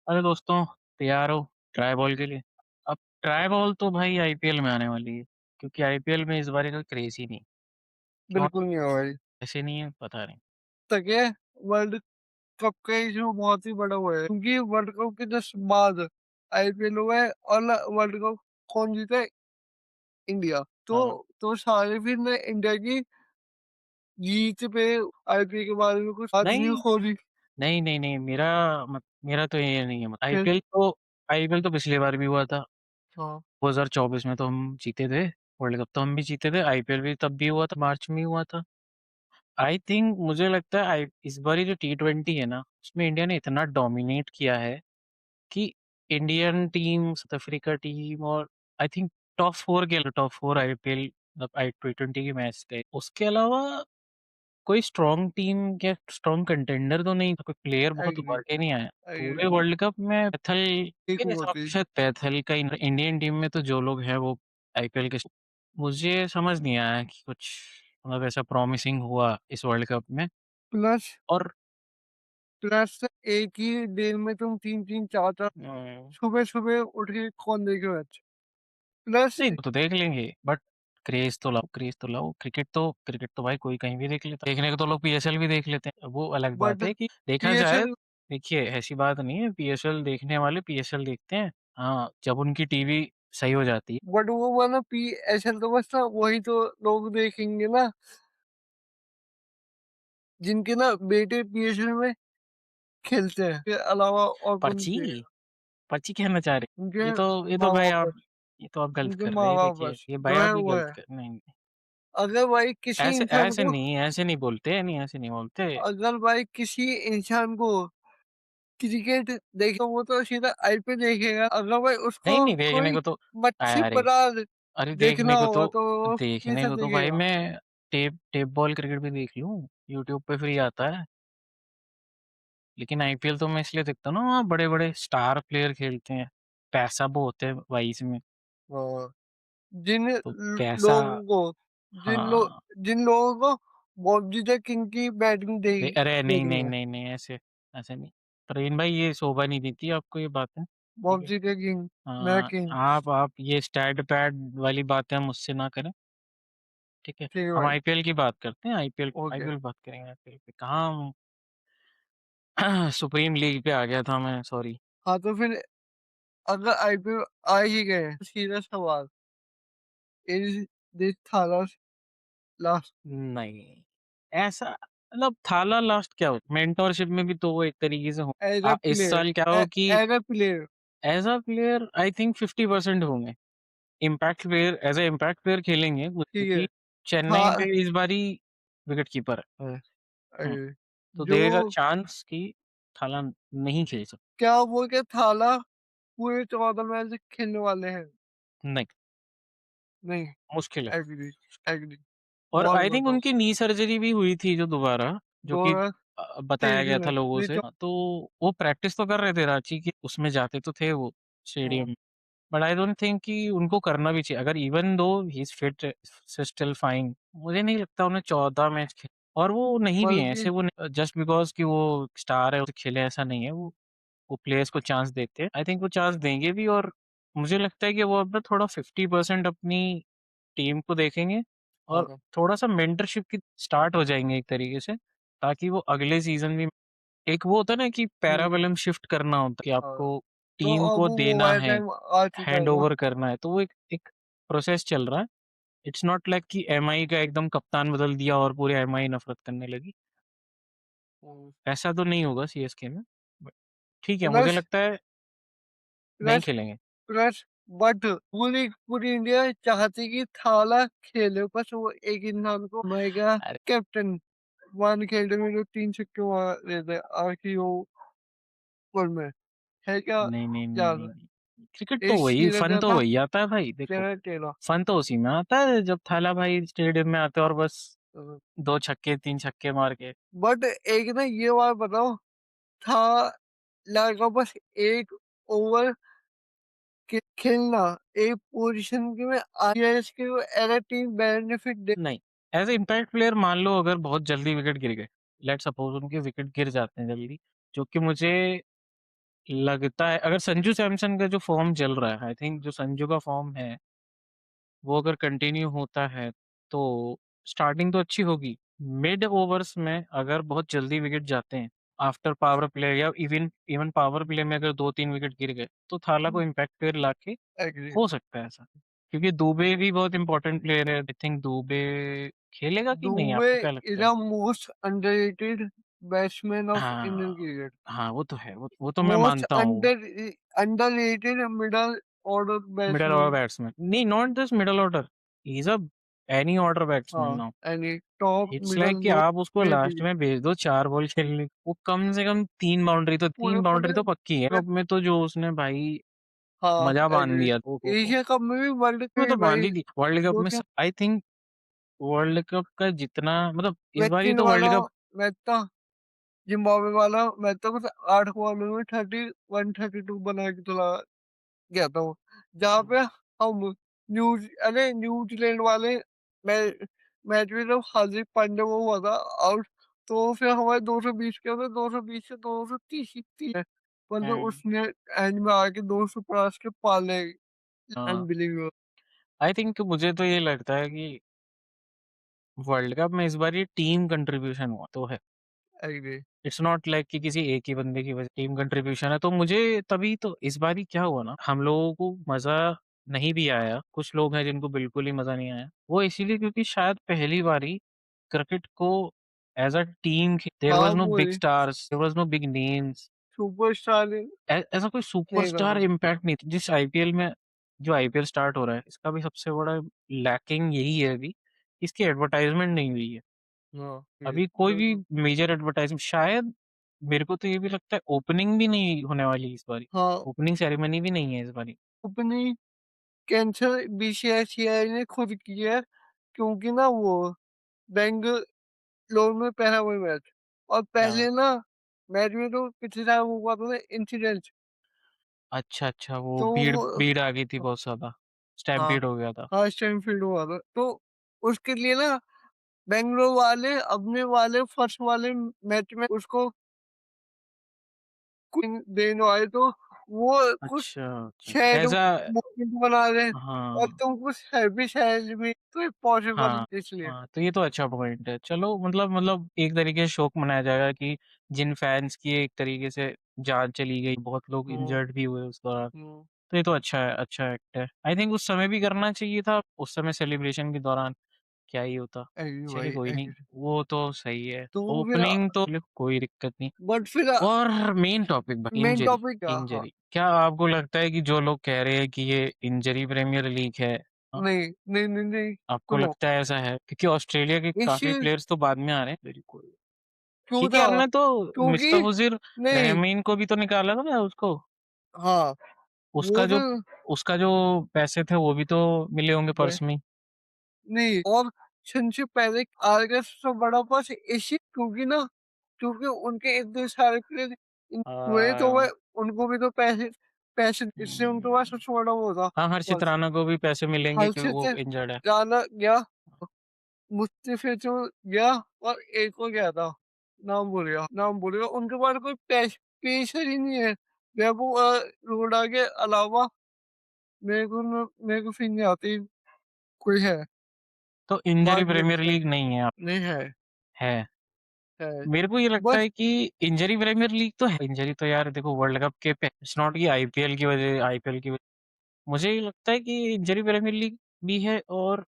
अरे दोस्तों, तैयार हो ट्राई बॉल के लिए? अब ट्राई बॉल तो भाई आईपीएल में आने वाली है, क्योंकि आईपीएल में इस बार का क्रेज ही नहीं। क्यों बिल्कुल नहीं है भाई। ऐसे नहीं है पता नहीं। तक है वर्ल्ड कप का इशू बहुत ही बड़ा हुआ है क्योंकि वर्ल्ड कप के जस्ट बाद आईपीएल हुआ है और वर्ल्ड कप कौन जीता है? इंडिया। तो हाँ। तो सारे फिर मैं इंडिया की जीत पे आईपीएल के बारे में कुछ बात नहीं नहीं हो रही। नहीं नहीं नहीं, मेरा तो ये नहीं है मत फिर आईपीएल तो पिछली बार भी हुआ था। हाँ 2024 में तो हम जीते थे। वर्ल्ड कप तो हम भी जीते थे, आईपीएल भी तब भी हुआ था, मार्च में ही हुआ था। आई थिंक मुझे लगता है आई इस बार ये जो T20 है ना, उसमें इंडिया ने इतना डोमिनेट किया है कि Indian team, south Africa team और आई थिंक टॉप 4 आईपीएल मतलब T20 के मैच थे। उसके अलावा कोई स्ट्रॉन्ग टीम या स्ट्रॉन्ग कंटेंडर तो नहीं था, कोई प्लेयर बहुत एग्री उभर के नहीं आया एग्री पूरे वर्ल्ड कप में। पैथल एक मेरे हिसाब होती से शायद पैथल का इंडियन टीम में तो जो लोग हैं वो आईपीएल के, मुझे समझ नहीं आया कि कुछ मतलब ऐसा प्रॉमिसिंग हुआ इस वर्ल्ड कप में। प्लस और प्लस एक ही दिन में तुम तीन तीन चार चार सुबह सुबह उठ के कौन देखे मैच? प्लस नहीं तो देख लेंगे, बट क्रेज तो लाओ। क्रिकेट तो भाई कोई कहीं भी देख लेता है। देखने को तो लोग पीएसएल भी देख लेते हैं, वो अलग बात बट है कि देखा जाए। पीएसएल देखिए ऐसी बात नहीं है, पीएसएल देखने वाले पीएसएल देखते हैं। हाँ, जब उनकी टीवी सही हो जाती है। बट वो वाला पीएसएल तो बस ना वही तो लोग देखेंगे ना जिनके ना बेटे पीएसएल में खेलते हैं। के अलावा और कौन पर्ची देखेगा? पर्ची कहना चाह रहे, उनके ये तो भाई माँ-बाप आप, बस, ये तो आप गलत उनके कर रहे हैं। माँ-बाप देखिए बस, ये भाई जो आप है ये वो गलत है। कर नहीं नहीं। अगर भाई किसी ऐसे इंसान ऐसे को नहीं, ऐसे नहीं बोलते, नहीं ऐसे नहीं बोलते। अगर भाई किसी इंसान को क्रिकेट देखे वो तो सीधा आईपीएल देखेगा। अगर भाई उसको नहीं नहीं, देखने कोई को तो मच्छी अरे परार अरे देखना देखने को होगा तो तो वो देखने कैसे को तो भाई देखेगा? मैं टेप टेप बॉल क्रिकेट भी देख लूं, यूट्यूब पे फ्री आता है। लेकिन आईपीएल तो मैं इसलिए देखता हूँ ना, वहाँ बड़े बड़े स्टार प्लेयर खेलते हैं, पैसा बहुत है भाई इसमें। हाँ, जिन तो ल पैसा, लोगों को हाँ। जिन लोगों को बॉबी द किंग की बैटिंग अरे नहीं देखनी नहीं है। नहीं नहीं, ऐसे ऐसे नहीं। प्रवीण भाई ये शोभा नहीं देती आपको ये बातें, ठीक है? बॉबी द किंग, मैं हाँ, किंग। आप ये स्टैट पैड वाली बातें हम मुझसे ना करें, ठीक है? ठीक है हम भाई, आईपीएल की बात करते हैं, आईपीएल ओके। आईपीएल बात करेंगे। आईपीएल पे कहाँ हम सुप्रीम लीग पे आ गया था मैं, सॉरी। हाँ, तो फिर अगर आईपीएल आ ही गए, तो सीधा सवाल, इज़ दिस थाला लास्ट नहीं, ऐसा मतलब थाला लास्ट क्या होता, मेंटोरशिप में भी तो वो एक तरीके से हो। एज़ अ इस प्लेयर साल क्या हो कि as a player, as a player I think 50% होंगे। Impact player, as a impact player खेलेंगे ठीक है। क्योंकि था चेन्नई में इस बारी विकेट कीपर है। हम्म, तो जो देयर इज अ चांस कि थाला नहीं खेल सकता। क्या बोल के थाला पूरे 14 मैच खेलने वाले हैं? नहीं, नहीं, मुश्किल है। Agree, agree. और बहुत आई थिंक बताओ। उनकी नी सर्जरी भी हुई थी जो दोबारा, जो कि 2023 बताया गया था में लोगों नहीं से। तो तो वो प्रैक्टिस तो कर रहे थे रांची की, उसमें जाते तो थे वो हाँ, stadium. But I don't think कि उनको करना भी चाहिए, अगर even though he is fit still fine. मुझे नहीं लगता उन्हें 14 मैच खेल, और वो नहीं भी है बल्कि ऐसे, वो जस्ट बिकॉज कि वो स्टार है उसे खेले ऐसा नहीं है। वो प्लेयर्स को चांस देते हैं, आई थिंक वो चांस देंगे भी। और मुझे लगता है कि वो अब ना थोड़ा 50% अपनी टीम को देखेंगे, और हाँ, थोड़ा सा मेंटरशिप की स्टार्ट हो जाएंगे एक तरीके से, ताकि वो अगले सीजन भी, एक वो होता है ना कि हुँ, पैराबॉलम शिफ्ट करना होता है कि हाँ। आपको तो टीम अब को वो देना वाला है, टाइम आ चुका है हैंड ना? ओवर करना है, तो वो एक एक प्रोसेस चल रहा है। इट्स नॉट लाइक कि एमआई का एकदम कप्तान बदल दिया और पूरे एमआई नफरत करने लगी। हुँ, ऐसा तो नहीं होगा सीएसके में, बट ठीक है, मुझे प्लस लगता है नहीं प्लस खेलेंगे। प्लस बट पूरी पूरी इंडिया चाहती कि थाला खेले, बस वो एक इंसान को मैं अरे कैप्टन 1 खेलने में जो 3 छक्के मार देते आखिरी ओवर में, है क्या नहीं नहीं नहीं याद नहीं है? नहीं, क्रिकेट तो एक वही सीरीज फन गया तो था, वही आता है भाई, देखो। चैनल 13 फन तो उसी में आता है जब थाला भाई स्टेडियम में आते हैं और बस अ, 2 छक्के 3 छक्के मार के। बट एक ना ये बात बताओ, था लड़का बस 1 ओवर खेलना, एक पोजीशन के में आईएएस के एज अ टीम बेनिफिट दे। नहीं, एज ए इम्पैक्ट प्लेयर मान लो अगर बहुत जल्दी विकेट गिर गए, लेट सपोज उनके विकेट गिर जाते हैं जल्दी, जो कि मुझे लगता है अगर संजू सैमसन का जो फॉर्म चल रहा है, आई थिंक जो संजू का फॉर्म है वो अगर कंटिन्यू होता है तो स्टार्टिंग तो अच्छी होगी। मिड ओवर्स में अगर बहुत जल्दी विकेट जाते हैं आफ्टर पावर प्ले या इवन इवन पावर प्ले में अगर 2-3 विकेट गिर गए तो थाला को इम्पैक्ट प्लेयर लाके एग्री। हो सकता है ऐसा। क्योंकि दुबे भी बहुत इंपॉर्टेंट प्लेयर है, आई थिंक दुबे खेलेगा कि नहीं, दुबे आपको क्या इज लगता है? The most underrated batsman of Indian हाँ, क्रिकेट। हाँ, वो तो है, वो तो मैं मोस्ट मानता हूँ। Underrated middle order middle order batsman. Batsman नहीं, not just middle order, he is a any order batsman हाँ, now. Any top it's like middle कि लो आप उसको में लास्ट भी में भेज दो 4 बॉल खेलने, वो कम से कम 3 बाउंड्री पूरे तो पक्की है। में। कप में तो जो उसने भाई हाँ, मजा बांध एग्री। दिया वो एशिया कप में भी, वर्ल्ड में में भी तो बांध भाई ही दी। वर्ल्ड कप दो में तीन आई थिंक वर्ल्ड कप का जितना मतलब इस बार ही वैक्सीन तो वर्ल्ड वाला कप। मैच था, जिम्बाब्वे वाला मैच था, कुछ 8 बॉलों में 31-32 बना के चला गया था वो। जहाँ पे हम न्यूजीलैंड वाले मै मैच में जब हार्दिक पांड्या वो हुआ था आउट, तो फिर हमारे 220 के अंदर 220 से 230 ही है। मतलब उसने एंड में आके 250 के पाले। हाँ, अनबिलीवेबल। आई थिंक मुझे तो ये लगता है कि वर्ल्ड कप में इस बार ये टीम कंट्रीब्यूशन हुआ तो है। एग्री। इट्स नॉट लाइक कि किसी एक ही बंदे की वजह टीम कंट्रीब्यूशन है। तो मुझे तभी तो इस बार ही क्या हुआ ना, हम लोगों को मजा नहीं भी आया, कुछ लोग हैं जिनको बिल्कुल ही मजा नहीं आया, वो इसीलिए क्योंकि शायद पहली बारी क्रिकेट को एज अ टीम देयर हाँ, वाज नो वो बिग है stars, there was no big names, superstar नहीं ऐसा कोई सुपरस्टार करा। इम्पैक्ट नहीं था जिस आईपीएल में। जो आईपीएल स्टार्ट हो रहा है इसका भी सबसे बड़ा लैकिंग यही है अभी, इसकी एडवर्टाइजमेंट नहीं हुई है। हाँ, ये अभी कोई भी बिल्कुल। मेजर एडवर्टाइजमेंट शायद, मेरे को तो ये भी लगता है ओपनिंग भी नहीं होने वाली इस बारी। हाँ, ओपनिंग सेरेमनी भी नहीं है इस बारी। अपनी कैंसर बीसीसीआई ने खुद की है, क्योंकि ना वो बेंगलोर में पहला वही मैच, और हाँ, पहले ना मैच में तो पिछले टाइम हुआ था ना इंसिडेंट। अच्छा, अच्छा, वो तो भीड़ वो भीड़ आ गई थी बहुत ज़्यादा, हाँ, स्टैम्पीड हो गया था। हाँ, स्टैनफील्ड हुआ था, तो उसके लिए ना बेंगलोर वाले अपने वाले फर्स्ट वाले मैच में उसको देने आए, तो वो कुछ अच्छा, अच्छा, सैड ऐसा। मोमेंट बना रहे हैं, और हाँ, तुम कुछ हैप्पी सैड भी तो पॉसिबल हाँ, इसलिए। हाँ, तो ये तो अच्छा पॉइंट है। चलो मतलब एक तरीके से शोक मनाया जाएगा कि जिन फैन्स की एक तरीके से जान चली गई, बहुत लोग हम्म। इंजर्ड भी हुए उस दौरान। हम्म। तो ये तो अच्छा है, अच्छा एक्ट है। आई थिंक उस समय भी करना चाहिए था, उस समय सेलिब्रेशन के दौरान क्या ही होता। एग्री चलिए भाई, कोई नहीं, एग्री। वो तो सही है। तो फिर ओपनिंग तो चलो कोई दिक्कत नहीं। बट फिर और मेन टॉपिक भाई मेन इंजरी, टॉपिक क्या? हाँ, इंजरी। क्या आपको लगता है कि जो लोग कह रहे हैं कि ये इंजरी प्रीमियर लीग है, हाँ, नहीं, नहीं, नहीं, नहीं, आपको सुनो, लगता है ऐसा है? क्योंकि ऑस्ट्रेलिया के इस काफ़ी प्लेयर्स तो बाद में आ रहे हैं। बिल्कुल। क्यों क्योंकि था? हमने तो क्योंकि मुस्तफिजुर नहीं, रहमीन को भी तो निकाला था ना उसको। हाँ, उसका वो जो तो उसका जो पैसे थे वो भी तो मिले होंगे भाई पर्स में ही। नहीं, और सबसे पहले आगे सबसे बड़ा पास इसी, क्योंकि ना, क्योंकि उनके इतने सारे प्लेयर हुए, तो आ, वह उनको भी तो पैसे पैसे इससे उनके पास सबसे बड़ा वो था हाँ, हर्षित बस। राणा को भी पैसे मिलेंगे हल क्योंकि से वो इंजर्ड है। जाना गया, मुस्तफिजुर गया, और एक को गया था, नाम भूल गया, उनके पास कोई पेशर ही नहीं है। वैभव रोड़ा के अलावा मेरे को फील नहीं आती कोई है। तो इंजरी बाकी प्रीमियर अच्छा लीग नहीं है, नहीं है। है। है मेरे को ये लगता बस। है कि इंजरी प्रीमियर लीग तो है। इंजरी तो यार देखो वर्ल्ड कप के इट्स नॉट की आईपीएल की वजह, आईपीएल की वजह। मुझे ये लगता है कि इंजरी प्रीमियर लीग भी है और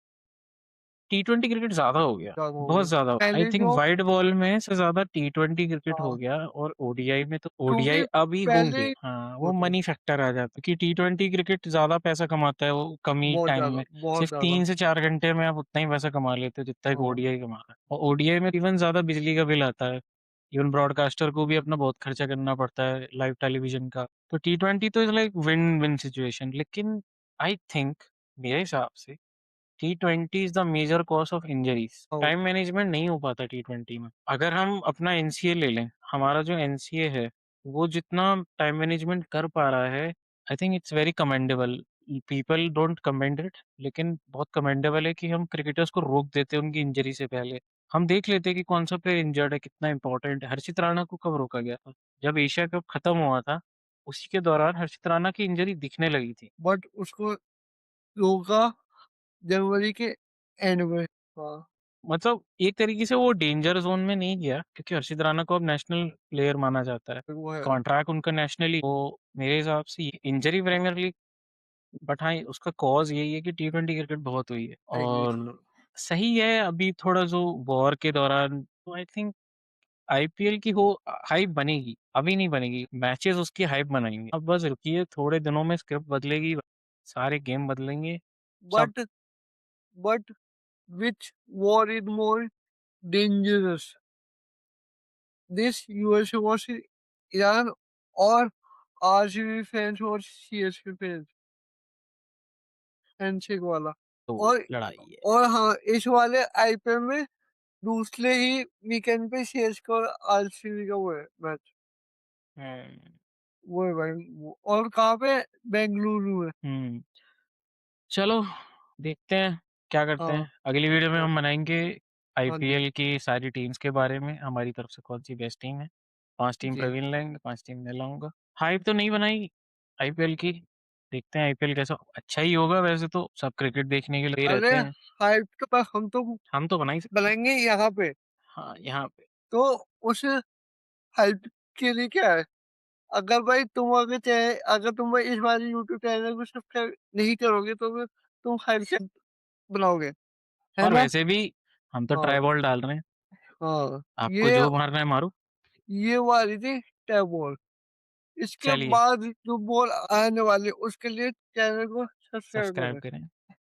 टी20 क्रिकेट ज़्यादा हो गया, क्या हो बहुत गया ज़्यादा। आई पहले थिंक जो। वाइड बॉल में से ज़्यादा टी20 क्रिकेट हो हाँ, गया और ओडीआई में तो ओडीआई क्योंकि अभी पहले होंगे। हाँ, वो होते मनी फैक्टर आ जाता है कि टी20 क्रिकेट ज़्यादा पैसा कमाता है वो कम ही बहुत टाइम ज्यादा, में। बहुत सिर्फ ज्यादा। 3 से 4 घंटे में आप उतना ही पैसा कमा लेते हो जितना एक हाँ, ओडीआई कमा रहा है। और ओडीआई में इवन ज़्यादा बिजली का बिल आता है। इवन ब्रॉडकास्टर को भी अपना बहुत खर्चा करना पड़ता है लाइव टेलीविजन का। तो टी20 तो is like win win situation. लेकिन आई थिंक मेरे हिसाब से टी20 is the major cause of injuries. हाँ, टाइम मैनेजमेंट नहीं हो पाता टी20 में। अगर हम अपना एनसीए ले लें, हमारा जो एनसीए है वो जितना टाइम मैनेजमेंट कर पा रहा है, I think it's very commendable. People don't commend it, लेकिन बहुत कमेंडेबल है कि हम क्रिकेटर्स को रोक देते हैं उनकी इंजरी से पहले। हम देख लेते हैं कि कौन सा प्लेयर इंजर्ड है, कितना इंपॉर्टेंट है। हर्षित राणा को कब रोका गया था? जब एशिया कप खत्म हुआ था, उसी के दौरान हर्षित राणा की इंजरी दिखने लगी थी। बट उसको रोका जनवरी के एंड में। हाँ, मतलब एक तरीके से वो डेंजर ज़ोन में नहीं गया क्योंकि हर्षित राणा को अब नेशनल प्लेयर माना जाता है। वो है। कॉन्ट्रैक्ट उनका नेशनली वो मेरे हिसाब से इंजरी प्रीमियर लीग बट हाँ, उसका कॉज़ यही है कि टी20 क्रिकेट बहुत हुई है एग्री। और सही है अभी थोड़ा जो वॉर के दौरान तो आई थिंक आईपीएल की वो हाइप बनेगी, अभी नहीं बनेगी, मैचेस उसकी हाइप बनाएँगे। अब बस रुकिए थोड़े दिनों में स्क्रिप्ट बदलेगी, सारे गेम बदलेंगे, सब but but which war is more dangerous? This USA versus Iran or RCB fans और CSK fans? हैंडशेक वाला। तो और लड़ाई है। और हाँ, इस वाले आईपीएल में दूसरे ही वीकेंड पे सीएसके और आरसीबी का वो है मैच। हुँ, वो है भाई वो, और कहाँ पे? बेंगलुरु में। हुँ। चलो, देखते हैं क्या करते हाँ, हैं। अगली वीडियो में हाँ, हम बनाएँगे हाँ जी, आईपीएल की सारी टीम्स के बारे में, हमारी तरफ से कौन-सी बेस्ट टीम है। 5 टीम जी। प्रवीण लाएँगे, 5 टीम मैं लाऊँगा। हाइप तो नहीं बनाई आईपीएल की, देखते हैं आईपीएल कैसा अच्छा ही होगा वैसे तो, सब क्रिकेट देखने के लिए ही अरे रहते हैं। हाइप तो बस हम तो हम तो बना ही सकते हैं। बनाएंगे यहाँ पे। हाँ, यहाँ पे तो उस हाइप के लिए क्या है? अगर भाई तुम अगर तुम भाई इस बार यूट्यूब चैनल को सब्सक्राइब नहीं करोगे तो फिर तुम हाइप से बनाओगे, है और ना? वैसे भी हम तो ट्राई हाँ, बॉल डाल रहे हैं, हाँ। आपको जो मारना है मारो, ये वाली थी टैब बॉल। इसके चलिए बाद जो बॉल आने वाली है उसके लिए चैनल को सब्सक्राइब सब्सक्राइब करें। करें।